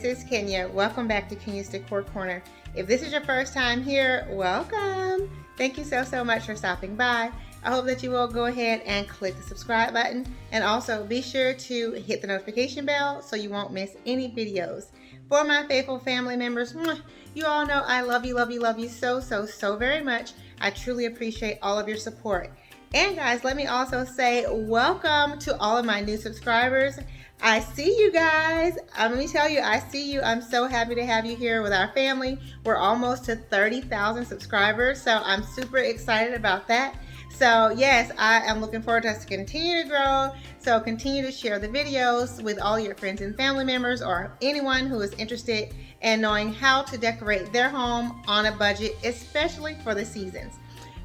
this is Kenya. Welcome back to Kenya's Decor Corner. If this is your first time here, welcome. Thank you so much for stopping by. I hope that you will go ahead and click the subscribe button, and also be sure to hit the notification bell so you won't miss any videos. For my faithful family members, you all know I love you so very much. I truly appreciate all of your support. And guys, let me also say welcome to all of my new subscribers. I see you guys. Let me tell you, I see you. I'm so happy to have you here with our family. We're almost to 30,000 subscribers, so I'm super excited about that. So yes, I am looking forward to us to continue to grow. So continue to share the videos with all your friends and family members, or anyone who is interested in knowing how to decorate their home on a budget, especially for the seasons.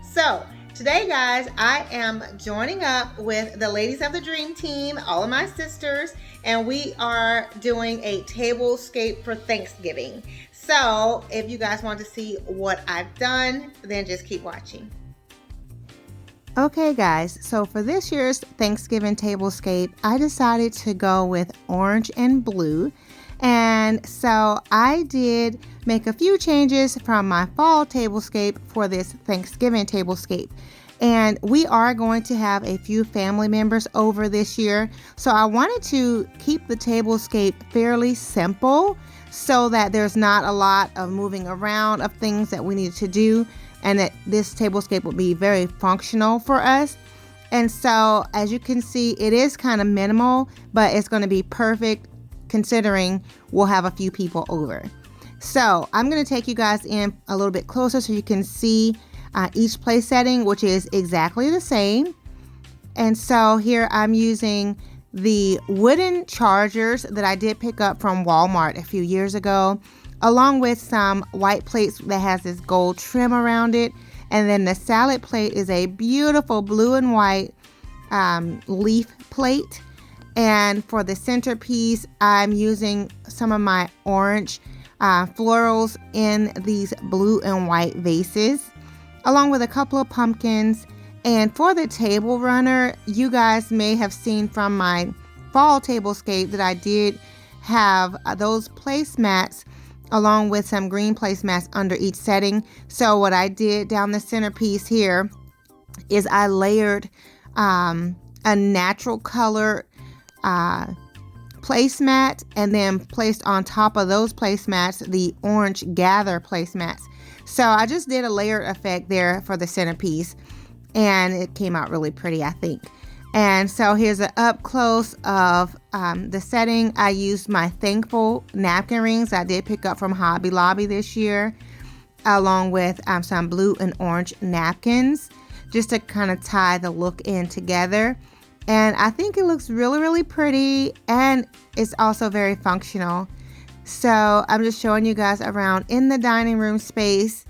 So today, guys, I am joining up with the ladies of the Dream Team, all of my sisters, and we are doing a tablescape for Thanksgiving. So if you guys want to see what I've done, then just keep watching. Okay guys, so for this year's Thanksgiving tablescape, I decided to go with orange and blue. And so I did make a few changes from my fall tablescape for this Thanksgiving tablescape. And we are going to have a few family members over this year. So I wanted to keep the tablescape fairly simple so that there's not a lot of moving around of things that we need to do, and that this tablescape will be very functional for us. And so as you can see, it is kind of minimal, but it's going to be perfect considering we'll have a few people over. So I'm going to take you guys in a little bit closer so you can see each place setting, which is exactly the same. And so here I'm using the wooden chargers that I did pick up from Walmart a few years ago, along with some white plates that has this gold trim around it. And then the salad plate is a beautiful blue and white leaf plate. And for the centerpiece, I'm using some of my orange florals in these blue and white vases, along with a couple of pumpkins. And for the table runner, you guys may have seen from my fall tablescape that I did have those placemats along with some green placemats under each setting. So what I did down the centerpiece here is I layered a natural color placemat, and then placed on top of those placemats the orange gather placemats. So I just did a layered effect there for the centerpiece, and it came out really pretty, I think. And so here's an up close of the setting. I used my Thankful napkin rings I did pick up from Hobby Lobby this year, along with some blue and orange napkins, just to kind of tie the look in together. And I think it looks really pretty, and it's also very functional. So I'm just showing you guys around in the dining room space.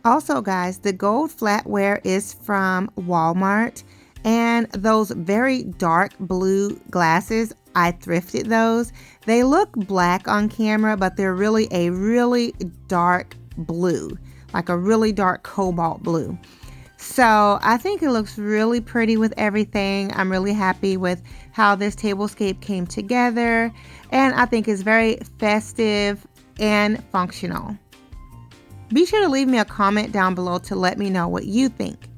Also guys, the gold flatware is from Walmart, and those very dark blue glasses, I thrifted those. They look black on camera, but they're really a really dark blue, like a really dark cobalt blue. So I think it looks really pretty with everything. I'm really happy with how this tablescape came together, and I think it's very festive and functional. Be sure to leave me a comment down below to let me know what you think.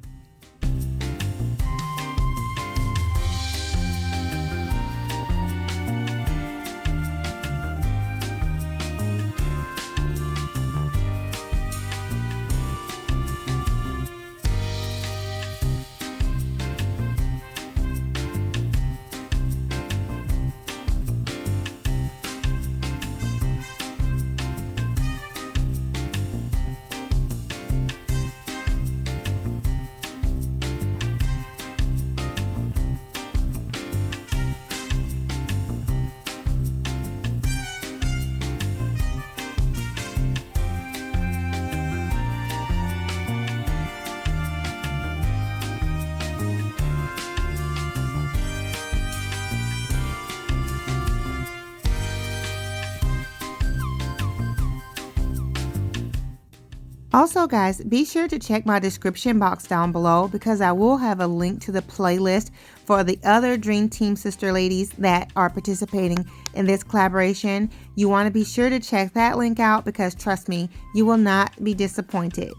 Also guys, be sure to check my description box down below because I will have a link to the playlist for the other Dream Team sister ladies that are participating in this collaboration. You want to be sure to check that link out because trust me, you will not be disappointed.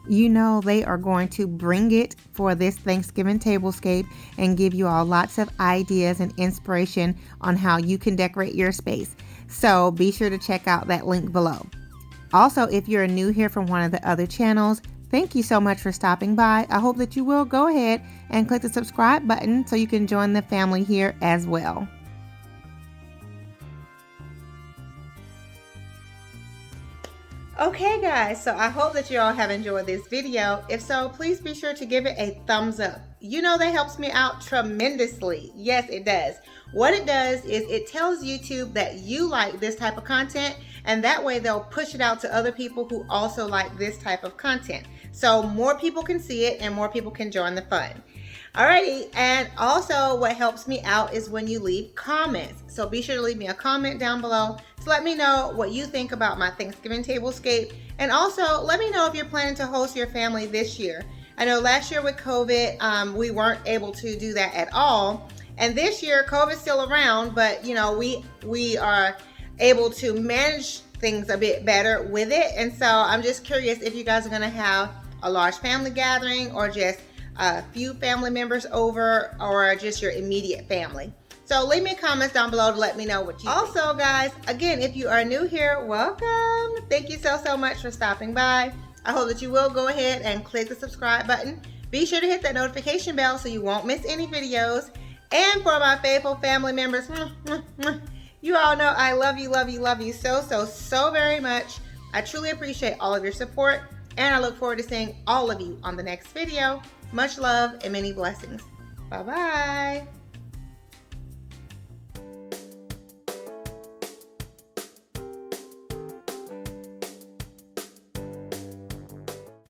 You know they are going to bring it for this Thanksgiving tablescape and give you all lots of ideas and inspiration on how you can decorate your space. So be sure to check out that link below. Also, if you're new here from one of the other channels, thank you so much for stopping by. I hope that you will go ahead and click the subscribe button so you can join the family here as well. Okay guys, so I hope that you all have enjoyed this video. If so, please be sure to give it a thumbs up. You know that helps me out tremendously. Yes, it does. What it does is it tells YouTube that you like this type of content, and that way they'll push it out to other people who also like this type of content. So more people can see it and more people can join the fun. Alrighty, and also what helps me out is when you leave comments. So be sure to leave me a comment down below to let me know what you think about my Thanksgiving tablescape. And also let me know if you're planning to host your family this year. I know last year with COVID, we weren't able to do that at all. And this year, COVID's still around, but you know, we are able to manage things a bit better with it. And so I'm just curious if you guys are gonna have a large family gathering or just a few family members over or just your immediate family. So leave me comments down below to let me know what you think. Also guys, again, if you are new here, welcome. Thank you so much for stopping by. I hope that you will go ahead and click the subscribe button. Be sure to hit that notification bell so you won't miss any videos. And for my faithful family members, you all know I love you so very much. I truly appreciate all of your support, and I look forward to seeing all of you on the next video. Much love and many blessings. Bye-bye.